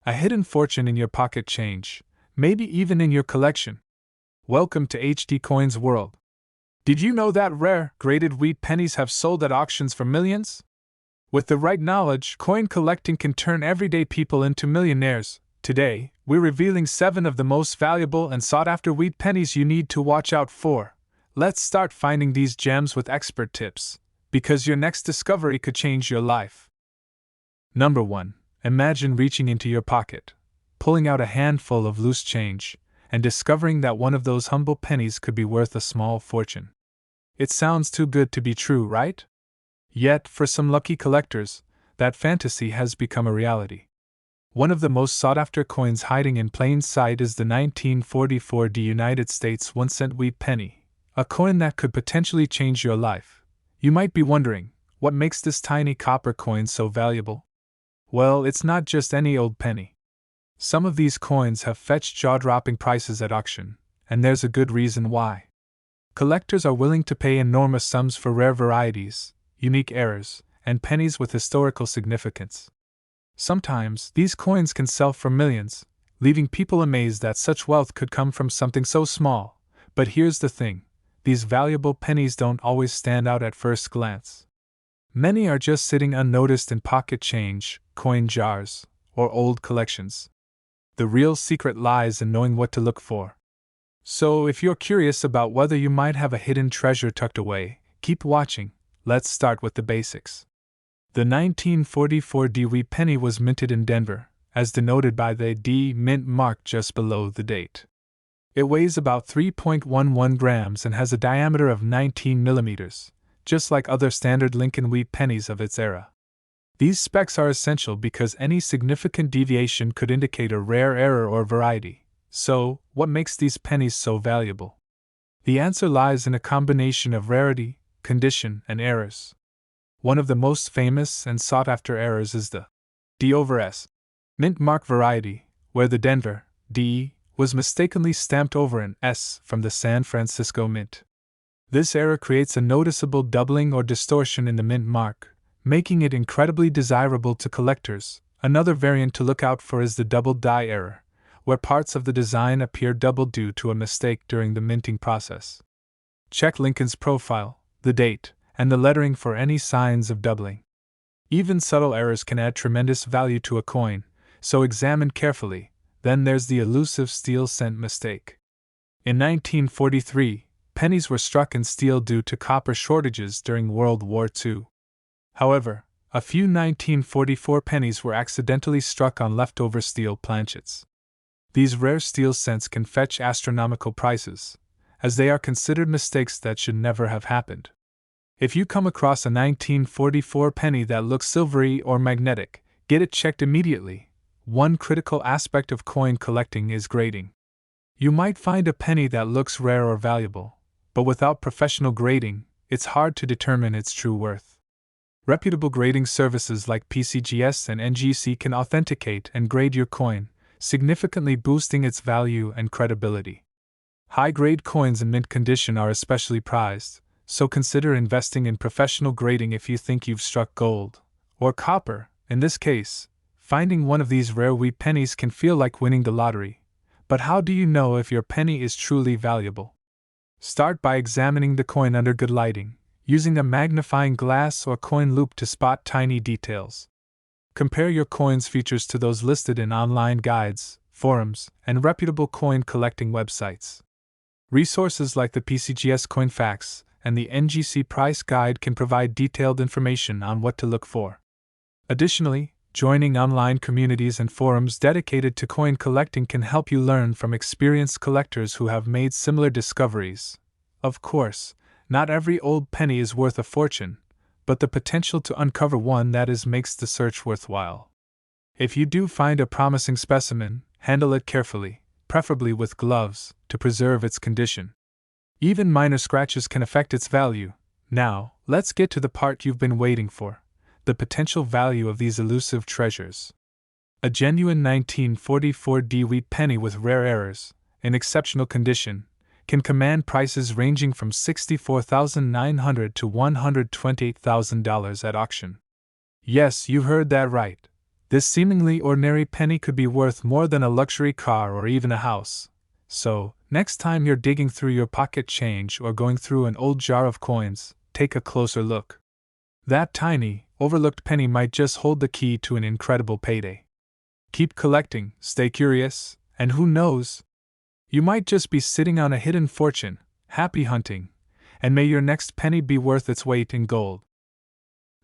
A hidden fortune in your pocket change, maybe even in your collection. Welcome to HD Coins World. Did you know that rare, graded wheat pennies have sold at auctions for millions? With the right knowledge, coin collecting can turn everyday people into millionaires. Today, we're revealing 7 of the most valuable and sought-after wheat pennies you need to watch out for. Let's start finding these gems with expert tips, because your next discovery could change your life. Number 1. Imagine reaching into your pocket, pulling out a handful of loose change, and discovering that one of those humble pennies could be worth a small fortune. It sounds too good to be true, right? Yet, for some lucky collectors, that fantasy has become a reality. One of the most sought-after coins hiding in plain sight is the 1944 United States 1-cent wheat penny, a coin that could potentially change your life. You might be wondering, what makes this tiny copper coin so valuable? Well, it's not just any old penny. Some of these coins have fetched jaw-dropping prices at auction, and there's a good reason why. Collectors are willing to pay enormous sums for rare varieties, unique errors, and pennies with historical significance. Sometimes, these coins can sell for millions, leaving people amazed that such wealth could come from something so small. But here's the thing, these valuable pennies don't always stand out at first glance. Many are just sitting unnoticed in pocket change, coin jars, or old collections. The real secret lies in knowing what to look for. So, if you're curious about whether you might have a hidden treasure tucked away, keep watching. Let's start with the basics. The 1944 wheat penny was minted in Denver, as denoted by the D mint mark just below the date. It weighs about 3.11 grams and has a diameter of 19 millimeters, just like other standard Lincoln wheat pennies of its era. These specs are essential because any significant deviation could indicate a rare error or variety. So, what makes these pennies so valuable? The answer lies in a combination of rarity, condition, and errors. One of the most famous and sought-after errors is the D/S mint mark variety, where the Denver D was mistakenly stamped over an S from the San Francisco Mint. This error creates a noticeable doubling or distortion in the mint mark, making it incredibly desirable to collectors. Another variant to look out for is the double die error, where parts of the design appear doubled due to a mistake during the minting process. Check Lincoln's profile, the date, and the lettering for any signs of doubling. Even subtle errors can add tremendous value to a coin, so examine carefully. Then there's the elusive steel cent mistake. In 1943, pennies were struck in steel due to copper shortages during World War II. However, a few 1944 pennies were accidentally struck on leftover steel planchets. These rare steel cents can fetch astronomical prices, as they are considered mistakes that should never have happened. If you come across a 1944 penny that looks silvery or magnetic, get it checked immediately. One critical aspect of coin collecting is grading. You might find a penny that looks rare or valuable, but without professional grading, it's hard to determine its true worth. Reputable grading services like PCGS and NGC can authenticate and grade your coin, significantly boosting its value and credibility. High-grade coins in mint condition are especially prized, so consider investing in professional grading if you think you've struck gold, or copper. In this case, finding one of these rare wheat pennies can feel like winning the lottery. But how do you know if your penny is truly valuable? Start by examining the coin under good lighting, using a magnifying glass or coin loupe to spot tiny details. Compare your coin's features to those listed in online guides, forums, and reputable coin collecting websites. Resources like the PCGS Coin Facts and the NGC Price Guide can provide detailed information on what to look for. Additionally, joining online communities and forums dedicated to coin collecting can help you learn from experienced collectors who have made similar discoveries. Of course, not every old penny is worth a fortune, but the potential to uncover one that is makes the search worthwhile. If you do find a promising specimen, handle it carefully, preferably with gloves, to preserve its condition. Even minor scratches can affect its value. Now, let's get to the part you've been waiting for: the potential value of these elusive treasures. A genuine 1944 wheat penny with rare errors, in exceptional condition, can command prices ranging from $64,900 to $128,000 at auction. Yes, you heard that right. This seemingly ordinary penny could be worth more than a luxury car or even a house. So, next time you're digging through your pocket change or going through an old jar of coins, take a closer look. That tiny, overlooked penny might just hold the key to an incredible payday. Keep collecting, stay curious, and who knows? You might just be sitting on a hidden fortune. Happy hunting, and may your next penny be worth its weight in gold.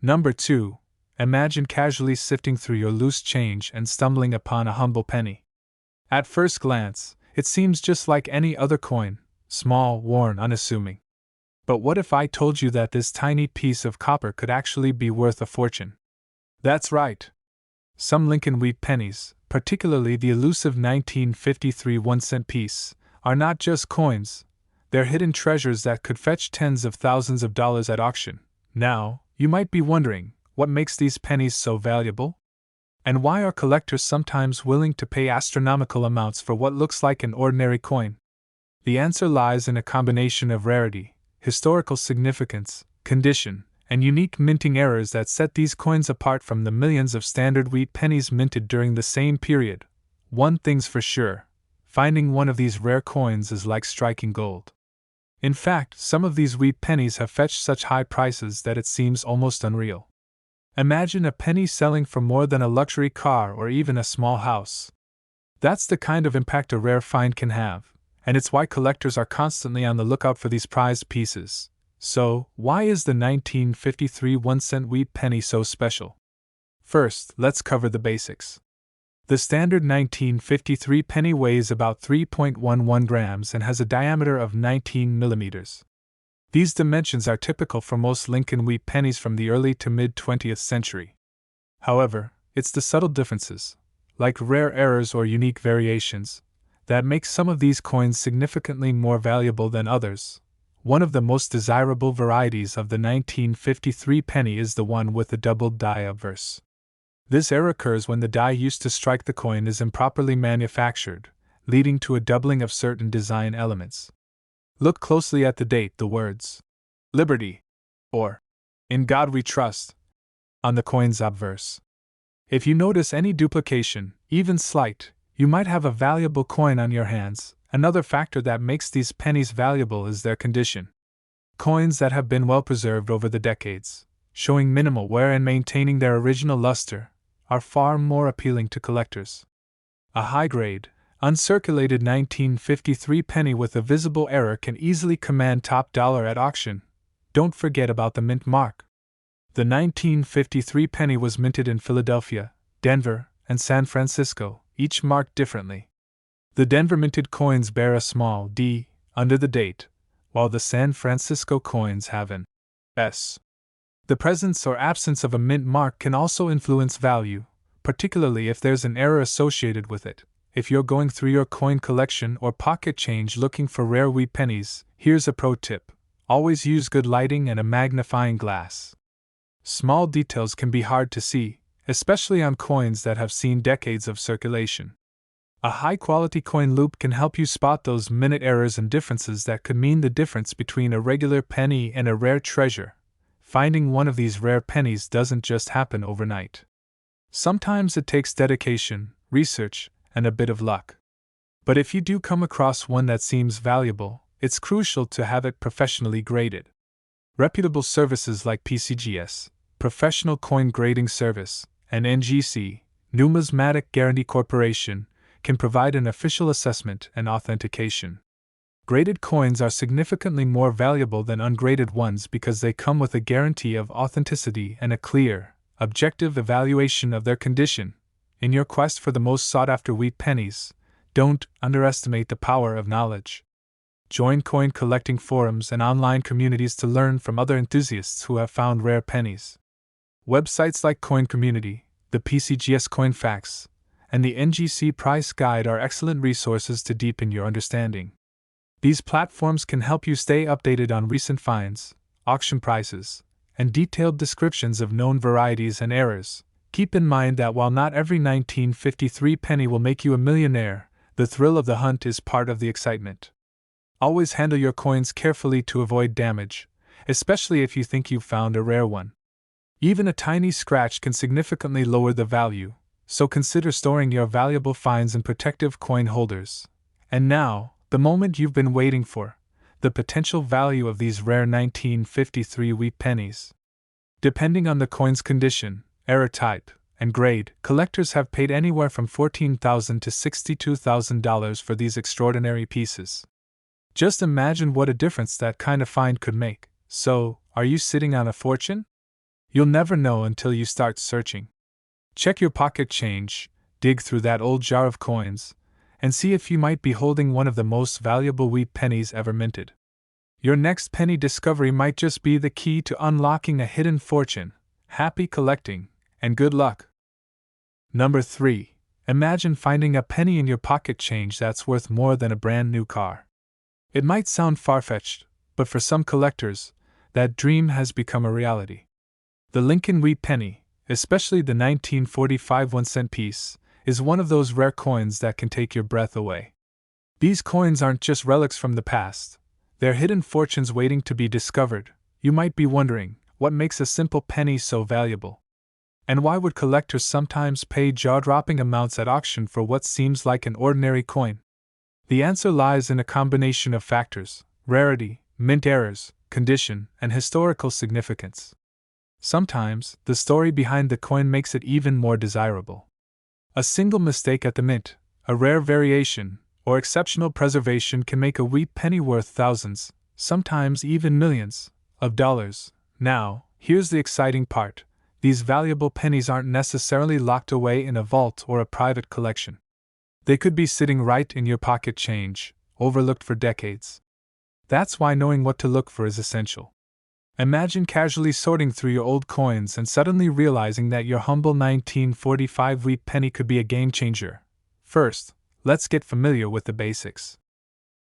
Number 2. Imagine casually sifting through your loose change and stumbling upon a humble penny. At first glance, it seems just like any other coin, small, worn, unassuming. But what if I told you that this tiny piece of copper could actually be worth a fortune? That's right. Some Lincoln wheat pennies, particularly the elusive 1953 1-cent piece, are not just coins, they're hidden treasures that could fetch tens of thousands of dollars at auction. Now, you might be wondering, what makes these pennies so valuable? And why are collectors sometimes willing to pay astronomical amounts for what looks like an ordinary coin? The answer lies in a combination of rarity, historical significance, condition, and unique minting errors that set these coins apart from the millions of standard wheat pennies minted during the same period. One thing's for sure, finding one of these rare coins is like striking gold. In fact, some of these wheat pennies have fetched such high prices that it seems almost unreal. Imagine a penny selling for more than a luxury car or even a small house. That's the kind of impact a rare find can have, and it's why collectors are constantly on the lookout for these prized pieces. So, why is the 1953 1-cent wheat penny so special? First, let's cover the basics. The standard 1953 penny weighs about 3.11 grams and has a diameter of 19 millimeters. These dimensions are typical for most Lincoln wheat pennies from the early to mid-20th century. However, it's the subtle differences, like rare errors or unique variations, that make some of these coins significantly more valuable than others. One of the most desirable varieties of the 1953 penny is the one with the doubled die obverse. This error occurs when the die used to strike the coin is improperly manufactured, leading to a doubling of certain design elements. Look closely at the date, the words "Liberty" or "In God We Trust" on the coin's obverse. If you notice any duplication, even slight, you might have a valuable coin on your hands. Another factor that makes these pennies valuable is their condition. Coins that have been well preserved over the decades, showing minimal wear and maintaining their original luster, are far more appealing to collectors. A high-grade, uncirculated 1953 penny with a visible error can easily command top dollar at auction. Don't forget about the mint mark. The 1953 penny was minted in Philadelphia, Denver, and San Francisco, each marked differently. The Denver minted coins bear a small D under the date, while the San Francisco coins have an S. The presence or absence of a mint mark can also influence value, particularly if there's an error associated with it. If you're going through your coin collection or pocket change looking for rare wheat pennies, here's a pro tip: always use good lighting and a magnifying glass. Small details can be hard to see, especially on coins that have seen decades of circulation. A high-quality coin loupe can help you spot those minute errors and differences that could mean the difference between a regular penny and a rare treasure. Finding one of these rare pennies doesn't just happen overnight. Sometimes it takes dedication, research, and a bit of luck. But if you do come across one that seems valuable, it's crucial to have it professionally graded. Reputable services like PCGS, Professional Coin Grading Service, and NGC, Numismatic Guarantee Corporation, can provide an official assessment and authentication. Graded coins are significantly more valuable than ungraded ones because they come with a guarantee of authenticity and a clear, objective evaluation of their condition. In your quest for the most sought-after wheat pennies, don't underestimate the power of knowledge. Join coin collecting forums and online communities to learn from other enthusiasts who have found rare pennies. Websites like Coin Community, the PCGS Coin Facts, and the NGC Price Guide are excellent resources to deepen your understanding. These platforms can help you stay updated on recent finds, auction prices, and detailed descriptions of known varieties and errors. Keep in mind that while not every 1953 penny will make you a millionaire, the thrill of the hunt is part of the excitement. Always handle your coins carefully to avoid damage, especially if you think you've found a rare one. Even a tiny scratch can significantly lower the value, so consider storing your valuable finds in protective coin holders. And now, the moment you've been waiting for, the potential value of these rare 1953 wheat pennies. Depending on the coin's condition, era type, and grade, collectors have paid anywhere from $14,000 to $62,000 for these extraordinary pieces. Just imagine what a difference that kind of find could make. So, are you sitting on a fortune? You'll never know until you start searching. Check your pocket change, dig through that old jar of coins, and see if you might be holding one of the most valuable wheat pennies ever minted. Your next penny discovery might just be the key to unlocking a hidden fortune. Happy collecting, and good luck! Number 3. Imagine finding a penny in your pocket change that's worth more than a brand new car. It might sound far-fetched, but for some collectors, that dream has become a reality. The Lincoln Wheat Penny, especially the 1945 1-cent piece, is one of those rare coins that can take your breath away. These coins aren't just relics from the past, they're hidden fortunes waiting to be discovered. You might be wondering, what makes a simple penny so valuable? And why would collectors sometimes pay jaw-dropping amounts at auction for what seems like an ordinary coin? The answer lies in a combination of factors: rarity, mint errors, condition, and historical significance. Sometimes, the story behind the coin makes it even more desirable. A single mistake at the mint, a rare variation, or exceptional preservation can make a wheat penny worth thousands, sometimes even millions, of dollars. Now, here's the exciting part: these valuable pennies aren't necessarily locked away in a vault or a private collection. They could be sitting right in your pocket change, overlooked for decades. That's why knowing what to look for is essential. Imagine casually sorting through your old coins and suddenly realizing that your humble 1945 wheat penny could be a game changer. First, let's get familiar with the basics.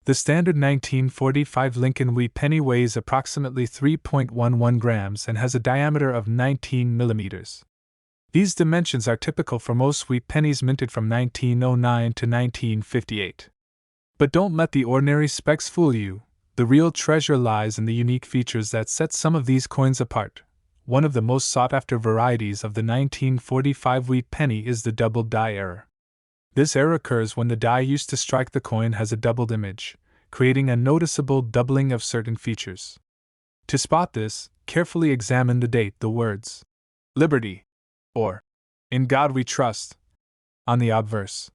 The standard 1945 Lincoln Wheat Penny weighs approximately 3.11 grams and has a diameter of 19 millimeters. These dimensions are typical for most wheat pennies minted from 1909 to 1958. But don't let the ordinary specs fool you. The real treasure lies in the unique features that set some of these coins apart. One of the most sought-after varieties of the 1945 wheat penny is the doubled die error. This error occurs when the die used to strike the coin has a doubled image, creating a noticeable doubling of certain features. To spot this, carefully examine the date, the words "Liberty" or "In God We Trust" on the obverse.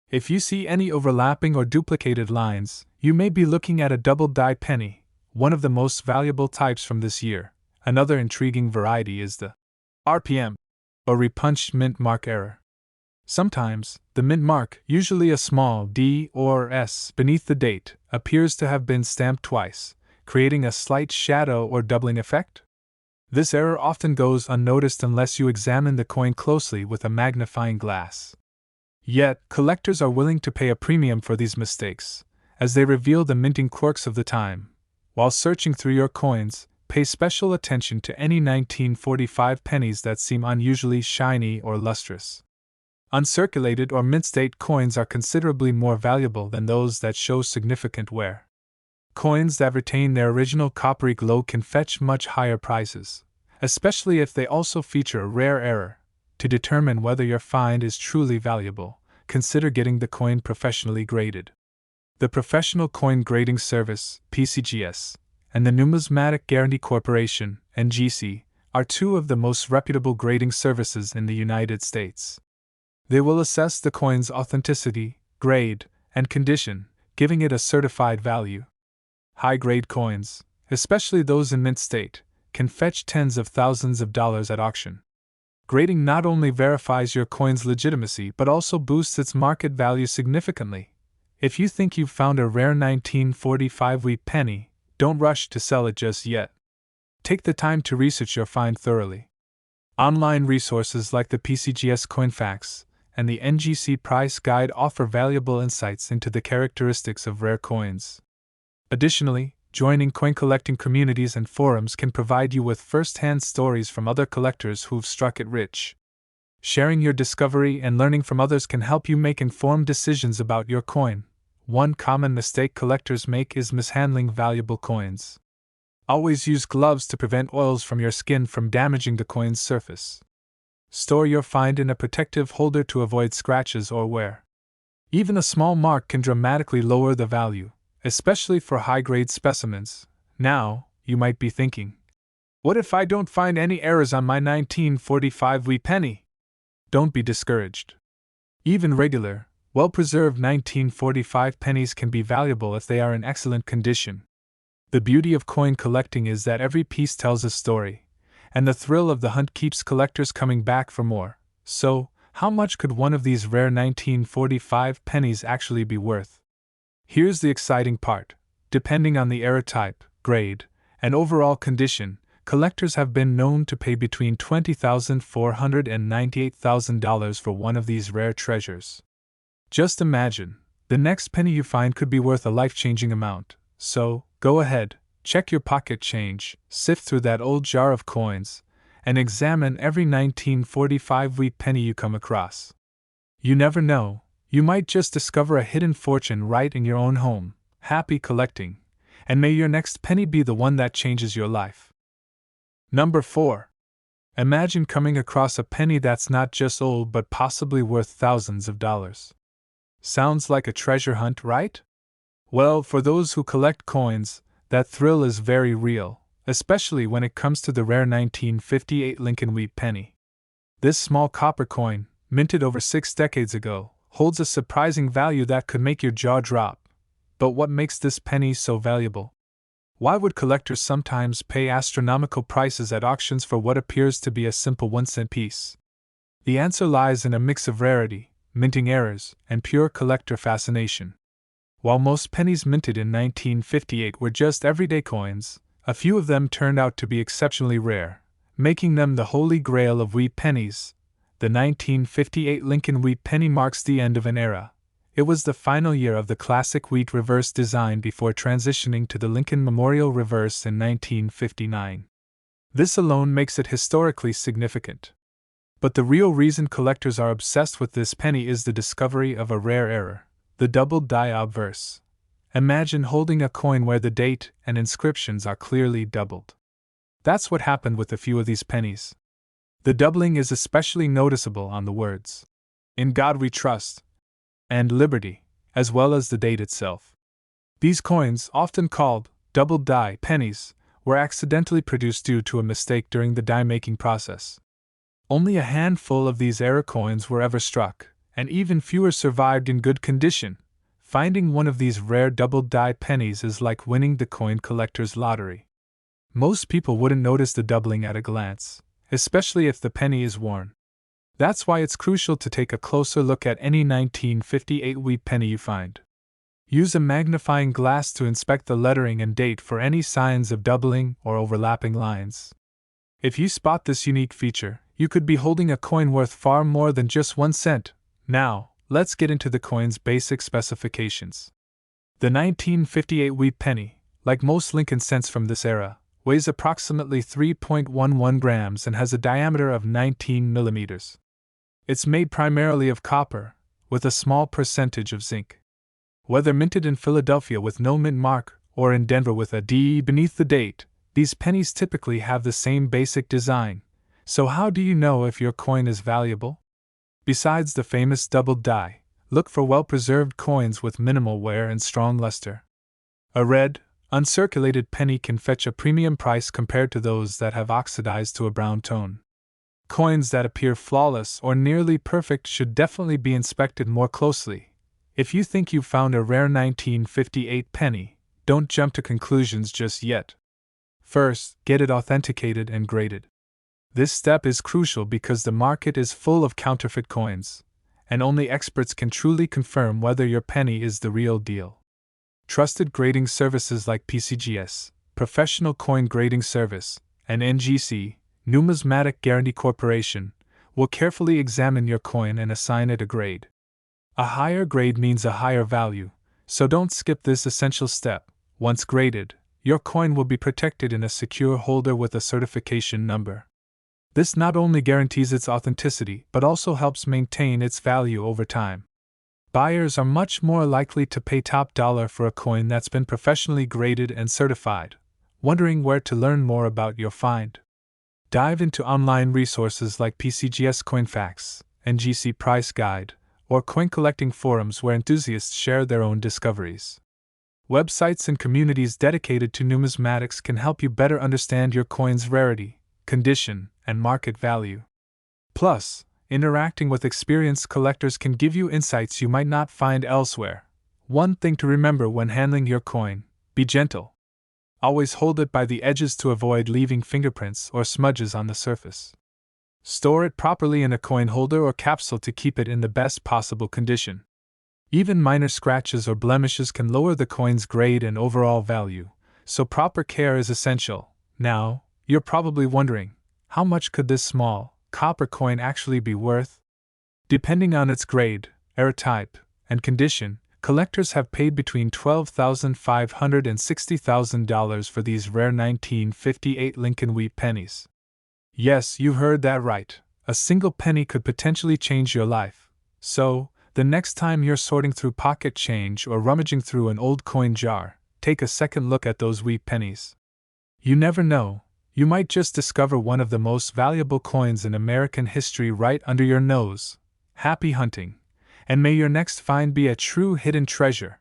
If you see any overlapping or duplicated lines, you may be looking at a double die penny, one of the most valuable types from this year. Another intriguing variety is the RPM, or repunched mint mark error. Sometimes, the mint mark, usually a small D or S beneath the date, appears to have been stamped twice, creating a slight shadow or doubling effect. This error often goes unnoticed unless you examine the coin closely with a magnifying glass. Yet, collectors are willing to pay a premium for these mistakes, as they reveal the minting quirks of the time. While searching through your coins, pay special attention to any 1945 pennies that seem unusually shiny or lustrous. Uncirculated or mint-state coins are considerably more valuable than those that show significant wear. Coins that retain their original coppery glow can fetch much higher prices, especially if they also feature a rare error. To determine whether your find is truly valuable, consider getting the coin professionally graded. The Professional Coin Grading Service, PCGS, and the Numismatic Guarantee Corporation, NGC, are two of the most reputable grading services in the United States. They will assess the coin's authenticity, grade, and condition, giving it a certified value. High-grade coins, especially those in mint state, can fetch tens of thousands of dollars at auction. Grading not only verifies your coin's legitimacy but also boosts its market value significantly. If you think you've found a rare 1945 wheat penny, don't rush to sell it just yet. Take the time to research your find thoroughly. Online resources like the PCGS Coinfax and the NGC Price Guide offer valuable insights into the characteristics of rare coins. Additionally, joining coin collecting communities and forums can provide you with first-hand stories from other collectors who've struck it rich. Sharing your discovery and learning from others can help you make informed decisions about your coin. One common mistake collectors make is mishandling valuable coins. Always use gloves to prevent oils from your skin from damaging the coin's surface. Store your find in a protective holder to avoid scratches or wear. Even a small mark can dramatically lower the value, especially for high-grade specimens. Now, you might be thinking, what if I don't find any errors on my 1945 wee penny? Don't be discouraged. Even regular, well-preserved 1945 pennies can be valuable if they are in excellent condition. The beauty of coin collecting is that every piece tells a story, and the thrill of the hunt keeps collectors coming back for more. So, how much could one of these rare 1945 pennies actually be worth? Here's the exciting part. Depending on the era type, grade, and overall condition, collectors have been known to pay between $20,400 and $98,000 for one of these rare treasures. Just imagine, the next penny you find could be worth a life-changing amount. So, go ahead, check your pocket change, sift through that old jar of coins, and examine every 1945 wee penny you come across. You never know, you might just discover a hidden fortune right in your own home. Happy collecting, and may your next penny be the one that changes your life. Number 4. Imagine coming across a penny that's not just old but possibly worth thousands of dollars. Sounds like a treasure hunt, right? Well, for those who collect coins, that thrill is very real, especially when it comes to the rare 1958 Lincoln wheat penny. This small copper coin, minted over 6 decades ago, holds a surprising value that could make your jaw drop. But what makes this penny so valuable? Why would collectors sometimes pay astronomical prices at auctions for what appears to be a simple 1-cent piece? The answer lies in a mix of rarity, minting errors, and pure collector fascination. While most pennies minted in 1958 were just everyday coins, a few of them turned out to be exceptionally rare, making them the holy grail of wheat pennies. The 1958 Lincoln wheat penny marks the end of an era. It was the final year of the classic wheat reverse design before transitioning to the Lincoln Memorial reverse in 1959. This alone makes it historically significant. But the real reason collectors are obsessed with this penny is the discovery of a rare error, the doubled die obverse. Imagine holding a coin where the date and inscriptions are clearly doubled. That's what happened with a few of these pennies. The doubling is especially noticeable on the words, "In God We Trust," and "Liberty," as well as the date itself. These coins, often called double die pennies, were accidentally produced due to a mistake during the die-making process. Only a handful of these error coins were ever struck, and even fewer survived in good condition. Finding one of these rare double die pennies is like winning the coin collector's lottery. Most people wouldn't notice the doubling at a glance, especially if the penny is worn. That's why it's crucial to take a closer look at any 1958 wheat penny you find. Use a magnifying glass to inspect the lettering and date for any signs of doubling or overlapping lines. If you spot this unique feature, you could be holding a coin worth far more than just 1 cent. Now, let's get into the coin's basic specifications. The 1958 wheat penny, like most Lincoln cents from this era, weighs approximately 3.11 grams and has a diameter of 19 millimeters. It's made primarily of copper, with a small percentage of zinc. Whether minted in Philadelphia with no mint mark, or in Denver with a D beneath the date, these pennies typically have the same basic design. So how do you know if your coin is valuable? Besides the famous double die, look for well-preserved coins with minimal wear and strong luster. A red, uncirculated penny can fetch a premium price compared to those that have oxidized to a brown tone. Coins that appear flawless or nearly perfect should definitely be inspected more closely. If you think you've found a rare 1958 penny, don't jump to conclusions just yet. First, get it authenticated and graded. This step is crucial because the market is full of counterfeit coins, and only experts can truly confirm whether your penny is the real deal. Trusted grading services like PCGS, Professional Coin Grading Service, and NGC, Numismatic Guarantee Corporation, will carefully examine your coin and assign it a grade. A higher grade means a higher value, so don't skip this essential step. Once graded, your coin will be protected in a secure holder with a certification number. This not only guarantees its authenticity but also helps maintain its value over time. Buyers are much more likely to pay top dollar for a coin that's been professionally graded and certified. Wondering where to learn more about your find? Dive into online resources like PCGS CoinFacts, NGC Price Guide, or coin collecting forums where enthusiasts share their own discoveries. Websites and communities dedicated to numismatics can help you better understand your coin's rarity, condition, and market value. Plus, interacting with experienced collectors can give you insights you might not find elsewhere. One thing to remember when handling your coin: be gentle. Always hold it by the edges to avoid leaving fingerprints or smudges on the surface. Store it properly in a coin holder or capsule to keep it in the best possible condition. Even minor scratches or blemishes can lower the coin's grade and overall value, so proper care is essential. Now, you're probably wondering, how much could this small, copper coin actually be worth? Depending on its grade, era type, and condition, collectors have paid between $12,500 and $60,000 for these rare 1958 Lincoln wheat pennies. Yes, you heard that right. A single penny could potentially change your life. So, the next time you're sorting through pocket change or rummaging through an old coin jar, take a second look at those wheat pennies. You never know, you might just discover one of the most valuable coins in American history right under your nose. Happy hunting, and may your next find be a true hidden treasure.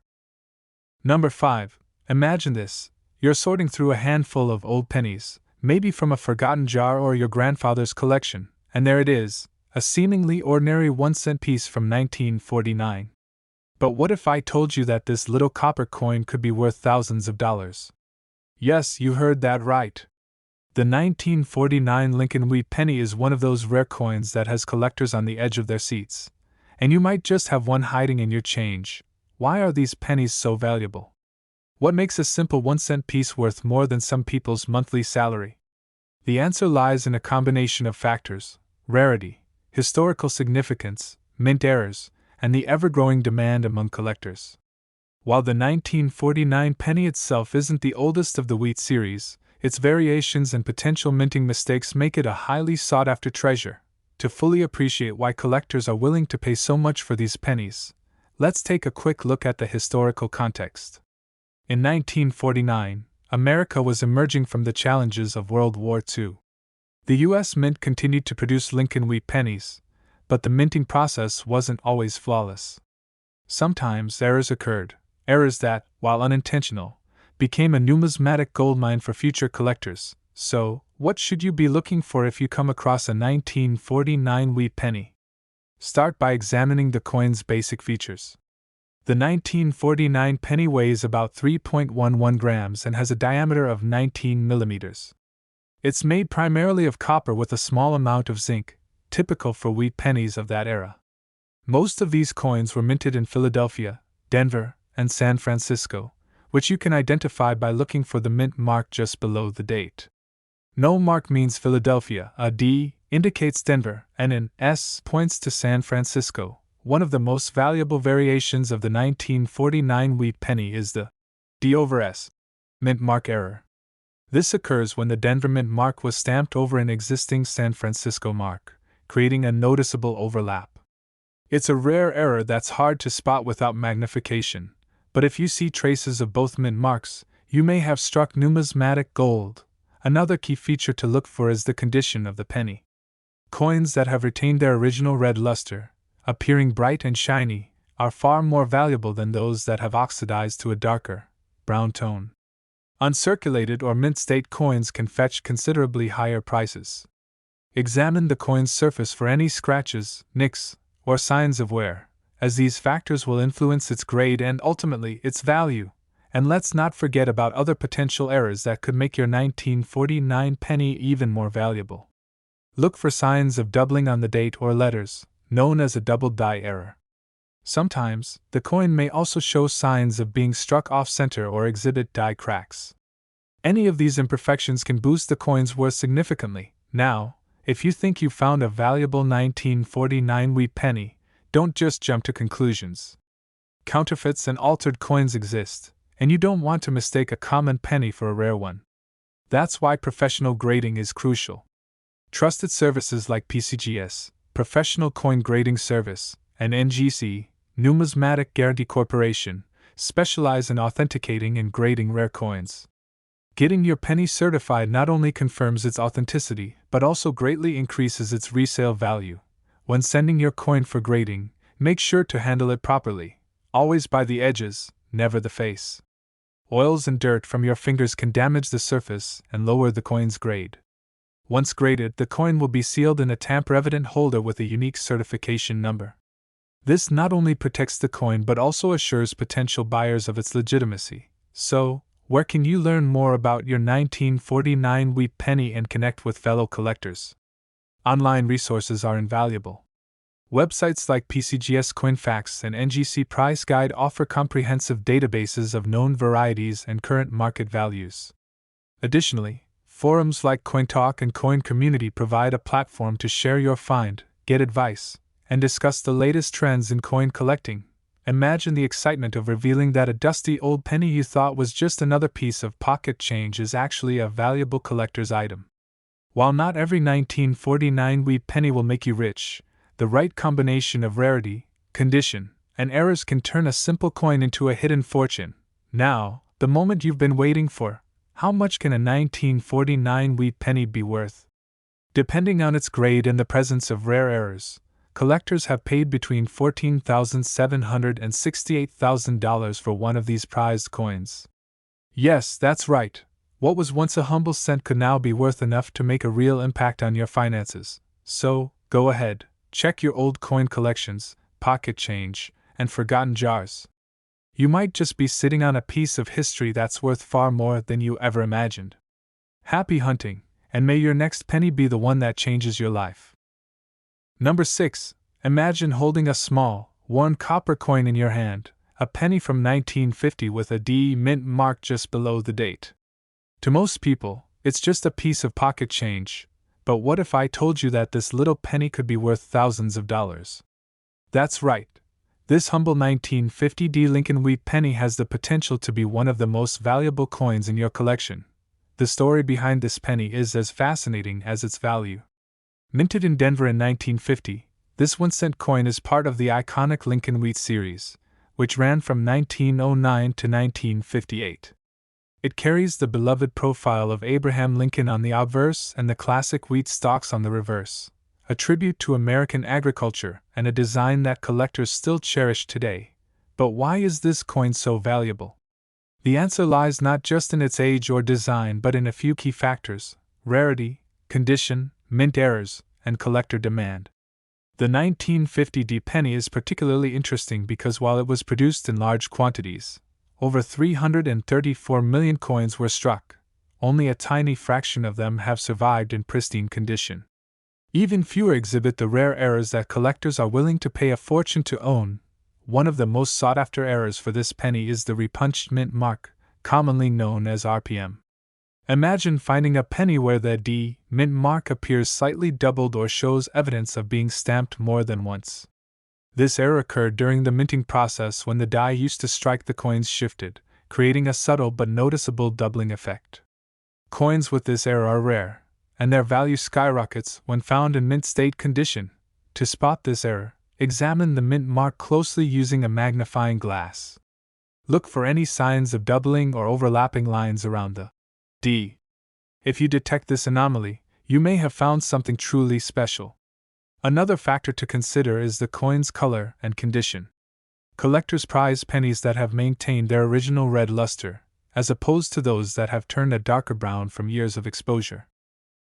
Number 5. Imagine this: you're sorting through a handful of old pennies, maybe from a forgotten jar or your grandfather's collection, and there it is, a seemingly ordinary 1-cent piece from 1949. But what if I told you that this little copper coin could be worth thousands of dollars? Yes, you heard that right. The 1949 Lincoln wheat penny is one of those rare coins that has collectors on the edge of their seats. And you might just have one hiding in your change. Why are these pennies so valuable? What makes a simple 1-cent piece worth more than some people's monthly salary? The answer lies in a combination of factors: rarity, historical significance, mint errors, and the ever-growing demand among collectors. While the 1949 penny itself isn't the oldest of the wheat series, its variations and potential minting mistakes make it a highly sought-after treasure. To fully appreciate why collectors are willing to pay so much for these pennies, let's take a quick look at the historical context. In 1949, America was emerging from the challenges of World War II. The U.S. Mint continued to produce Lincoln wheat pennies, but the minting process wasn't always flawless. Sometimes errors occurred, errors that, while unintentional, became a numismatic goldmine for future collectors. So, what should you be looking for if you come across a 1949 wheat penny? Start by examining the coin's basic features. The 1949 penny weighs about 3.11 grams and has a diameter of 19 millimeters. It's made primarily of copper with a small amount of zinc, typical for wheat pennies of that era. Most of these coins were minted in Philadelphia, Denver, and San Francisco, which you can identify by looking for the mint mark just below the date. No mark means Philadelphia, a D indicates Denver, and an S points to San Francisco. One of the most valuable variations of the 1949 wheat penny is the D over S mint mark error. This occurs when the Denver mint mark was stamped over an existing San Francisco mark, creating a noticeable overlap. It's a rare error that's hard to spot without magnification, but if you see traces of both mint marks, you may have struck numismatic gold. Another key feature to look for is the condition of the penny. Coins that have retained their original red luster, appearing bright and shiny, are far more valuable than those that have oxidized to a darker, brown tone. Uncirculated or mint-state coins can fetch considerably higher prices. Examine the coin's surface for any scratches, nicks, or signs of wear, as these factors will influence its grade and ultimately its value. And let's not forget about other potential errors that could make your 1949 penny even more valuable. Look for signs of doubling on the date or letters, known as a double die error. Sometimes, the coin may also show signs of being struck off-center or exhibit die cracks. Any of these imperfections can boost the coin's worth significantly. Now, if you think you found a valuable 1949 wheat penny, don't just jump to conclusions. Counterfeits and altered coins exist, and you don't want to mistake a common penny for a rare one. That's why professional grading is crucial. Trusted services like PCGS, Professional Coin Grading Service, and NGC, Numismatic Guarantee Corporation, specialize in authenticating and grading rare coins. Getting your penny certified not only confirms its authenticity, but also greatly increases its resale value. When sending your coin for grading, make sure to handle it properly, always by the edges, never the face. Oils and dirt from your fingers can damage the surface and lower the coin's grade. Once graded, the coin will be sealed in a tamper-evident holder with a unique certification number. This not only protects the coin but also assures potential buyers of its legitimacy. So, where can you learn more about your 1949 wheat penny and connect with fellow collectors? Online resources are invaluable. Websites like PCGS CoinFacts and NGC Price Guide offer comprehensive databases of known varieties and current market values. Additionally, forums like CoinTalk and Coin Community provide a platform to share your find, get advice, and discuss the latest trends in coin collecting. Imagine the excitement of revealing that a dusty old penny you thought was just another piece of pocket change is actually a valuable collector's item. While not every 1949 wheat penny will make you rich, the right combination of rarity, condition, and errors can turn a simple coin into a hidden fortune. Now, the moment you've been waiting for. How much can a 1949 wheat penny be worth? Depending on its grade and the presence of rare errors, collectors have paid between $14,700 and $68,000 for one of these prized coins. Yes, that's right. What was once a humble cent could now be worth enough to make a real impact on your finances. So, go ahead, check your old coin collections, pocket change, and forgotten jars. You might just be sitting on a piece of history that's worth far more than you ever imagined. Happy hunting, and may your next penny be the one that changes your life. Number 6. Imagine holding a small, worn copper coin in your hand, a penny from 1950 with a D mint mark just below the date. To most people, it's just a piece of pocket change, but what if I told you that this little penny could be worth thousands of dollars? That's right. This humble 1950 D Lincoln wheat penny has the potential to be one of the most valuable coins in your collection. The story behind this penny is as fascinating as its value. Minted in Denver in 1950, this 1-cent coin is part of the iconic Lincoln Wheat series, which ran from 1909 to 1958. It carries the beloved profile of Abraham Lincoln on the obverse and the classic wheat stalks on the reverse, a tribute to American agriculture and a design that collectors still cherish today. But why is this coin so valuable? The answer lies not just in its age or design but in a few key factors: rarity, condition, mint errors, and collector demand. The 1950 D penny is particularly interesting because while it was produced in large quantities, over 334 million coins were struck, only a tiny fraction of them have survived in pristine condition. Even fewer exhibit the rare errors that collectors are willing to pay a fortune to own. One of the most sought-after errors for this penny is the repunched mint mark, commonly known as RPM. Imagine finding a penny where the D mint mark appears slightly doubled or shows evidence of being stamped more than once. This error occurred during the minting process when the die used to strike the coins shifted, creating a subtle but noticeable doubling effect. Coins with this error are rare, and their value skyrockets when found in mint state condition. To spot this error, examine the mint mark closely using a magnifying glass. Look for any signs of doubling or overlapping lines around the D. If you detect this anomaly, you may have found something truly special. Another factor to consider is the coin's color and condition. Collectors prize pennies that have maintained their original red luster, as opposed to those that have turned a darker brown from years of exposure.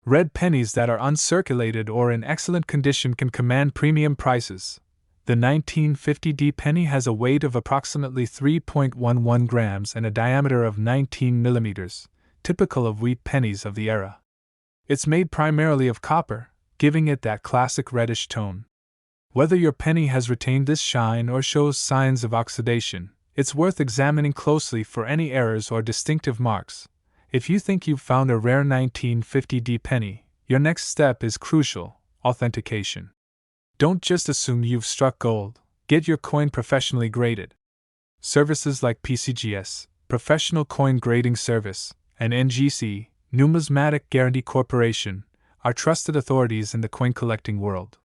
Red pennies that are uncirculated or in excellent condition can command premium prices. The 1950 D penny has a weight of approximately 3.11 grams and a diameter of 19 millimeters, typical of wheat pennies of the era. It's made primarily of copper, giving it that classic reddish tone. Whether your penny has retained this shine or shows signs of oxidation, it's worth examining closely for any errors or distinctive marks. If you think you've found a rare 1950 D penny, your next step is crucial: authentication. Don't just assume you've struck gold. Get your coin professionally graded. Services like PCGS, Professional Coin Grading Service, and NGC, Numismatic Guarantee Corporation, are trusted authorities in the coin collecting world.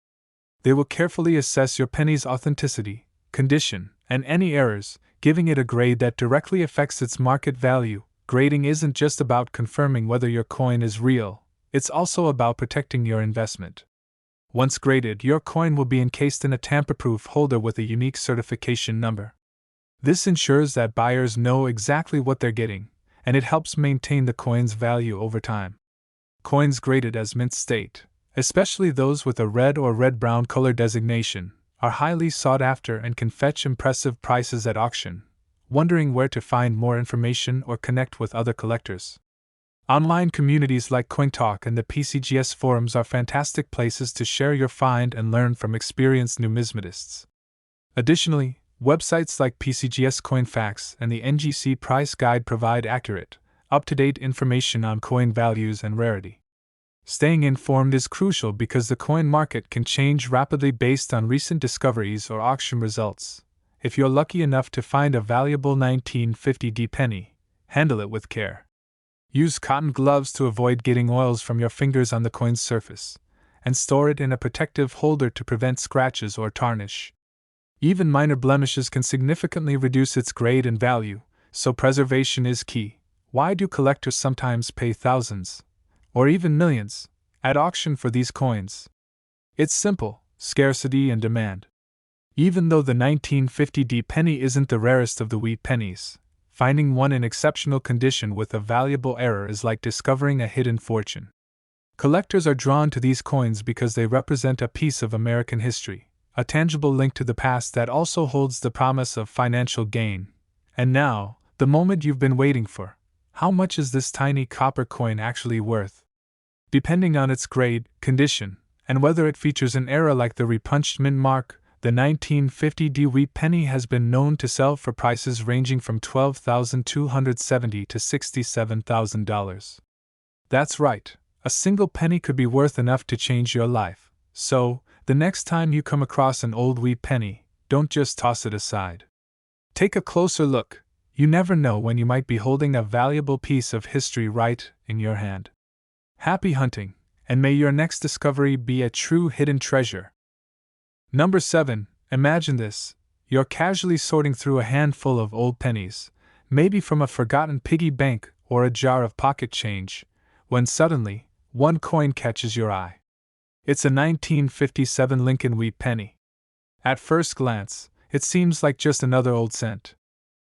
They will carefully assess your penny's authenticity, condition, and any errors, giving it a grade that directly affects its market value. Grading isn't just about confirming whether your coin is real, it's also about protecting your investment. Once graded, your coin will be encased in a tamper-proof holder with a unique certification number. This ensures that buyers know exactly what they're getting, and it helps maintain the coin's value over time. Coins graded as mint state, especially those with a red or red-brown color designation, are highly sought after and can fetch impressive prices at auction. Wondering where to find more information or connect with other collectors? Online communities like CoinTalk and the PCGS forums are fantastic places to share your find and learn from experienced numismatists. Additionally, websites like PCGS CoinFacts and the NGC Price Guide provide accurate, up-to-date information on coin values and rarity. Staying informed is crucial because the coin market can change rapidly based on recent discoveries or auction results. If you're lucky enough to find a valuable 1950D penny, handle it with care. Use cotton gloves to avoid getting oils from your fingers on the coin's surface, and store it in a protective holder to prevent scratches or tarnish. Even minor blemishes can significantly reduce its grade and value, so preservation is key. Why do collectors sometimes pay thousands, or even millions, at auction for these coins? It's simple: scarcity and demand. Even though the 1950D penny isn't the rarest of the wheat pennies, finding one in exceptional condition with a valuable error is like discovering a hidden fortune. Collectors are drawn to these coins because they represent a piece of American history, a tangible link to the past that also holds the promise of financial gain. And now, the moment you've been waiting for. How much is this tiny copper coin actually worth? Depending on its grade, condition, and whether it features an error like the repunched mint mark, the 1950D wheat penny has been known to sell for prices ranging from $12,270 to $67,000. That's right, a single penny could be worth enough to change your life. So, the next time you come across an old wheat penny, don't just toss it aside. Take a closer look. You never know when you might be holding a valuable piece of history right in your hand. Happy hunting, and may your next discovery be a true hidden treasure. Number 7. Imagine this. You're casually sorting through a handful of old pennies, maybe from a forgotten piggy bank or a jar of pocket change, when suddenly, one coin catches your eye. It's a 1957 Lincoln wheat penny. At first glance, it seems like just another old cent.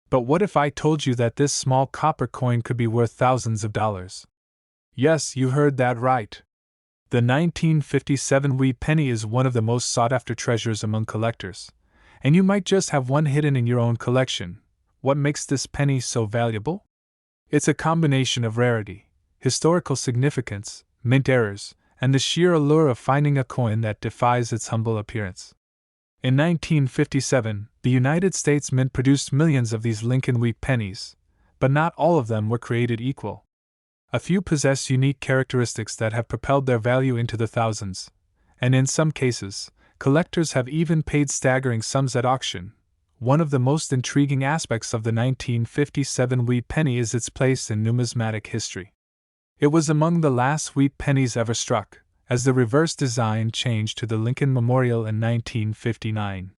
But what if I told you that this small copper coin could be worth thousands of dollars? Yes, you heard that right. The 1957 wheat penny is one of the most sought-after treasures among collectors, and you might just have one hidden in your own collection. What makes this penny so valuable? It's a combination of rarity, historical significance, mint errors, and the sheer allure of finding a coin that defies its humble appearance. In 1957, the United States Mint produced millions of these Lincoln wheat pennies, but not all of them were created equal. A few possess unique characteristics that have propelled their value into the thousands, and in some cases, collectors have even paid staggering sums at auction. One of the most intriguing aspects of the 1957 wheat penny is its place in numismatic history. It was among the last wheat pennies ever struck, as the reverse design changed to the Lincoln Memorial in 1959.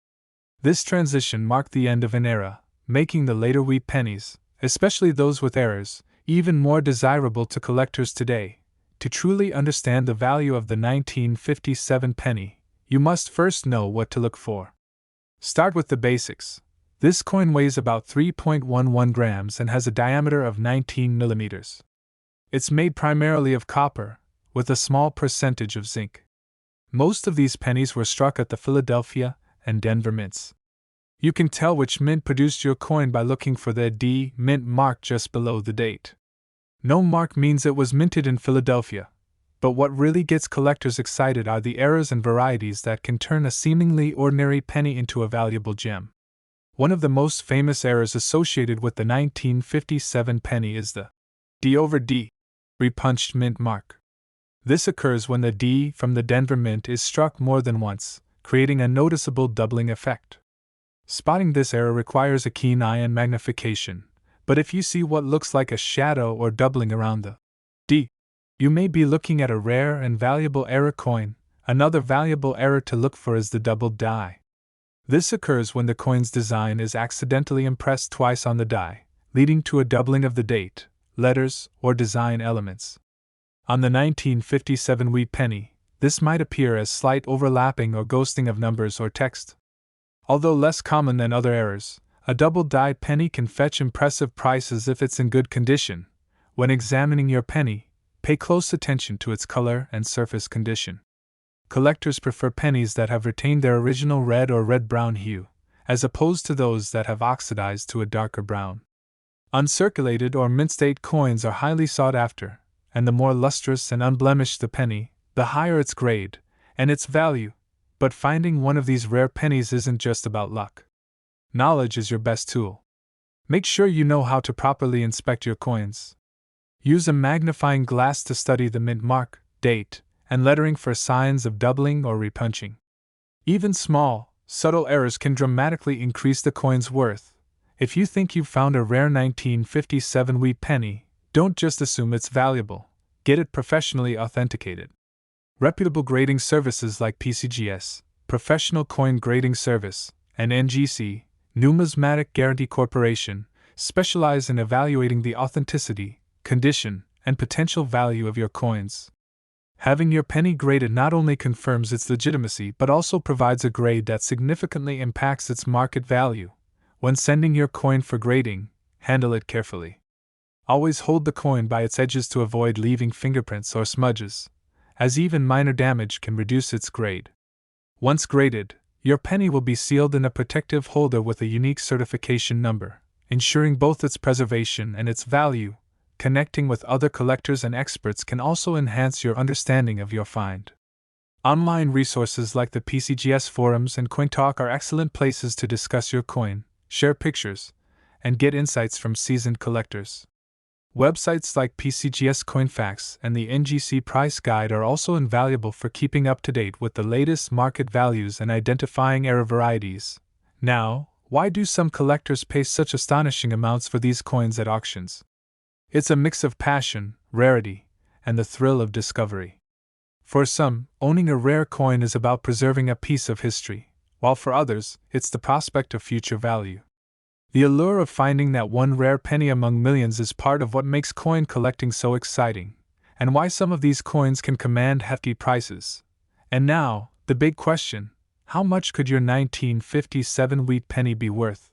This transition marked the end of an era, making the later wheat pennies, especially those with errors, even more desirable to collectors today. To truly understand the value of the 1957 penny, you must first know what to look for. Start with the basics. This coin weighs about 3.11 grams and has a diameter of 19 millimeters. It's made primarily of copper, with a small percentage of zinc. Most of these pennies were struck at the Philadelphia and Denver mints. You can tell which mint produced your coin by looking for the D mint mark just below the date. No mark means it was minted in Philadelphia, but what really gets collectors excited are the errors and varieties that can turn a seemingly ordinary penny into a valuable gem. One of the most famous errors associated with the 1957 penny is the D over D repunched mint mark. This occurs when the D from the Denver mint is struck more than once, creating a noticeable doubling effect. Spotting this error requires a keen eye and magnification, but if you see what looks like a shadow or doubling around the D, you may be looking at a rare and valuable error coin. Another valuable error to look for is the doubled die. This occurs when the coin's design is accidentally impressed twice on the die, leading to a doubling of the date, letters, or design elements. On the 1957 wheat penny, this might appear as slight overlapping or ghosting of numbers or text. Although less common than other errors, a double-dyed penny can fetch impressive prices if it's in good condition. When examining your penny, pay close attention to its color and surface condition. Collectors prefer pennies that have retained their original red or red-brown hue, as opposed to those that have oxidized to a darker brown. Uncirculated or mint-state coins are highly sought after, and the more lustrous and unblemished the penny, the higher its grade and its value. But finding one of these rare pennies isn't just about luck. Knowledge is your best tool. Make sure you know how to properly inspect your coins. Use a magnifying glass to study the mint mark, date, and lettering for signs of doubling or repunching. Even small, subtle errors can dramatically increase the coin's worth. If you think you've found a rare 1957 wheat penny, don't just assume it's valuable. Get it professionally authenticated. Reputable grading services like PCGS, Professional Coin Grading Service, and NGC, Numismatic Guarantee Corporation, specialize in evaluating the authenticity, condition, and potential value of your coins. Having your penny graded not only confirms its legitimacy but also provides a grade that significantly impacts its market value. When sending your coin for grading, handle it carefully. Always hold the coin by its edges to avoid leaving fingerprints or smudges, as even minor damage can reduce its grade. Once graded, your penny will be sealed in a protective holder with a unique certification number, ensuring both its preservation and its value. Connecting with other collectors and experts can also enhance your understanding of your find. Online resources like the PCGS forums and CoinTalk are excellent places to discuss your coin, share pictures, and get insights from seasoned collectors. Websites like PCGS CoinFacts and the NGC Price Guide are also invaluable for keeping up to date with the latest market values and identifying error varieties. Now, why do some collectors pay such astonishing amounts for these coins at auctions? It's a mix of passion, rarity, and the thrill of discovery. For some, owning a rare coin is about preserving a piece of history, while for others, it's the prospect of future value. The allure of finding that one rare penny among millions is part of what makes coin collecting so exciting, and why some of these coins can command hefty prices. And now, the big question: how much could your 1957 wheat penny be worth?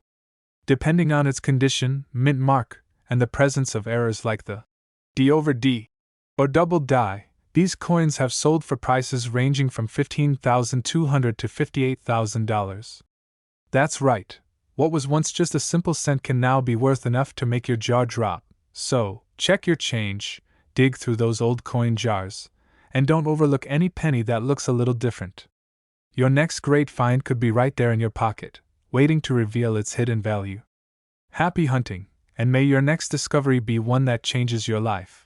Depending on its condition, mint mark, and the presence of errors like the D over D or double die, these coins have sold for prices ranging from $15,200 to $58,000. That's right. What was once just a simple cent can now be worth enough to make your jaw drop. So, check your change, dig through those old coin jars, and don't overlook any penny that looks a little different. Your next great find could be right there in your pocket, waiting to reveal its hidden value. Happy hunting, and may your next discovery be one that changes your life.